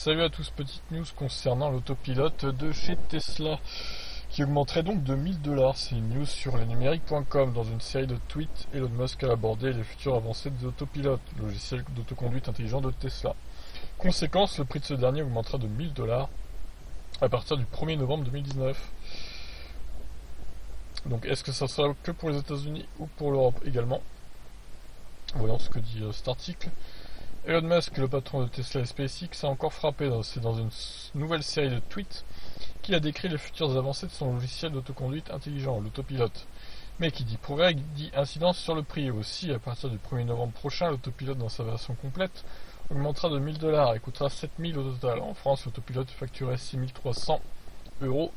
Salut à tous, petite news concernant l'autopilote de chez Tesla qui augmenterait donc de 1000 $. C'est une news sur lesnumériques.com. Dans une série de tweets, Elon Musk a abordé les futures avancées des autopilotes, le logiciel d'autoconduite intelligent de Tesla. Conséquence, le prix de ce dernier augmentera de 1000 $ à partir du 1er novembre 2019. Donc est-ce que ça sera que pour les États-Unis ou pour l'Europe également? Voyons ce que dit cet article. Elon Musk, le patron de Tesla et SpaceX, a encore frappé. C'est dans une nouvelle série de tweets qu'il a décrit les futures avancées de son logiciel d'autoconduite intelligent, l'autopilote. Mais qui dit progrès dit incidence sur le prix. Aussi, à partir du 1er novembre prochain, l'autopilote dans sa version complète augmentera de 1000 $ et coûtera 7000 € au total. En France, l'autopilote facturait 6300 €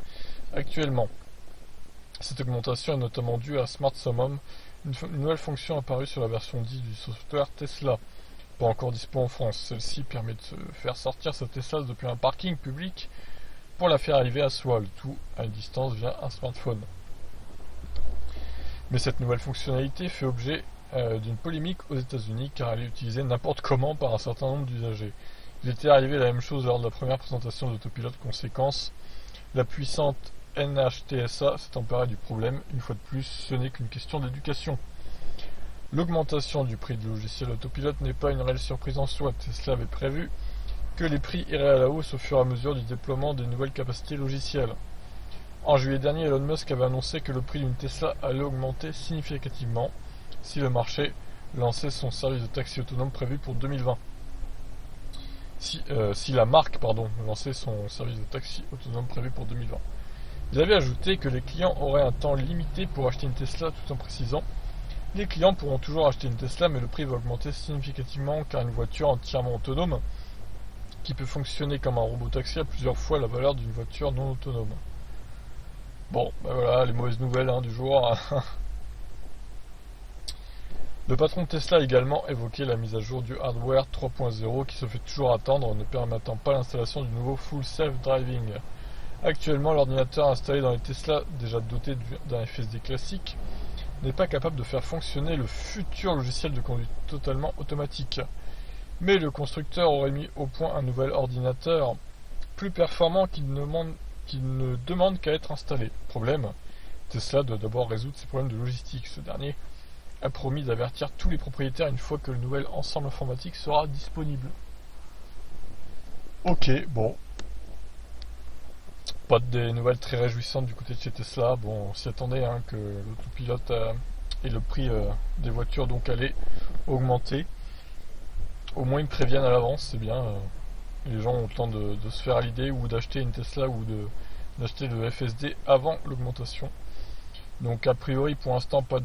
actuellement. Cette augmentation est notamment due à Smart Summon, une nouvelle fonction apparue sur la version 10 du software Tesla. Pas encore dispo en France. Celle-ci permet de faire sortir sa Tesla depuis un parking public pour la faire arriver à soi, le tout à une distance via un smartphone. Mais cette nouvelle fonctionnalité fait objet d'une polémique aux États-Unis car elle est utilisée n'importe comment par un certain nombre d'usagers. Il était arrivé la même chose lors de la première présentation de l'autopilote. Conséquence, la puissante NHTSA s'est emparée du problème. Une fois de plus, ce n'est qu'une question d'éducation. L'augmentation du prix du logiciel autopilote n'est pas une réelle surprise en soi. Tesla avait prévu que les prix iraient à la hausse au fur et à mesure du déploiement des nouvelles capacités logicielles. En juillet dernier, Elon Musk avait annoncé que le prix d'une Tesla allait augmenter significativement si le marché lançait son service de taxi autonome prévu pour 2020. Si la marque lançait son service de taxi autonome prévu pour 2020. Il avait ajouté que les clients auraient un temps limité pour acheter une Tesla, tout en précisant: les clients pourront toujours acheter une Tesla, mais le prix va augmenter significativement car une voiture entièrement autonome qui peut fonctionner comme un robot taxi a plusieurs fois la valeur d'une voiture non autonome. Bon, ben voilà les mauvaises nouvelles du jour. Le patron de Tesla a également évoqué la mise à jour du hardware 3.0 qui se fait toujours attendre, ne permettant pas l'installation du nouveau Full Self-Driving. Actuellement, l'ordinateur installé dans les Tesla, déjà doté d'un FSD classique, n'est pas capable de faire fonctionner le futur logiciel de conduite totalement automatique. Mais le constructeur aurait mis au point un nouvel ordinateur plus performant qui ne demande qu'à être installé. Problème, Tesla doit d'abord résoudre ses problèmes de logistique. Ce dernier a promis d'avertir tous les propriétaires une fois que le nouvel ensemble informatique sera disponible. Ok, bon. Pas des nouvelles très réjouissantes du côté de chez Tesla. Bon, on s'y attendait que l'autopilote et le prix des voitures donc allaient augmenter. Au moins ils préviennent à l'avance, c'est bien. Les gens ont le temps de se faire à l'idée ou d'acheter une Tesla ou d'acheter le FSD avant l'augmentation. Donc a priori pour l'instant pas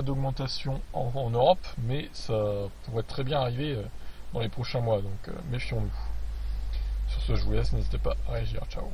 d'augmentation en Europe, mais ça pourrait très bien arriver dans les prochains mois, donc méfions-nous. Sur ce, je vous laisse, n'hésitez pas à réagir, ciao.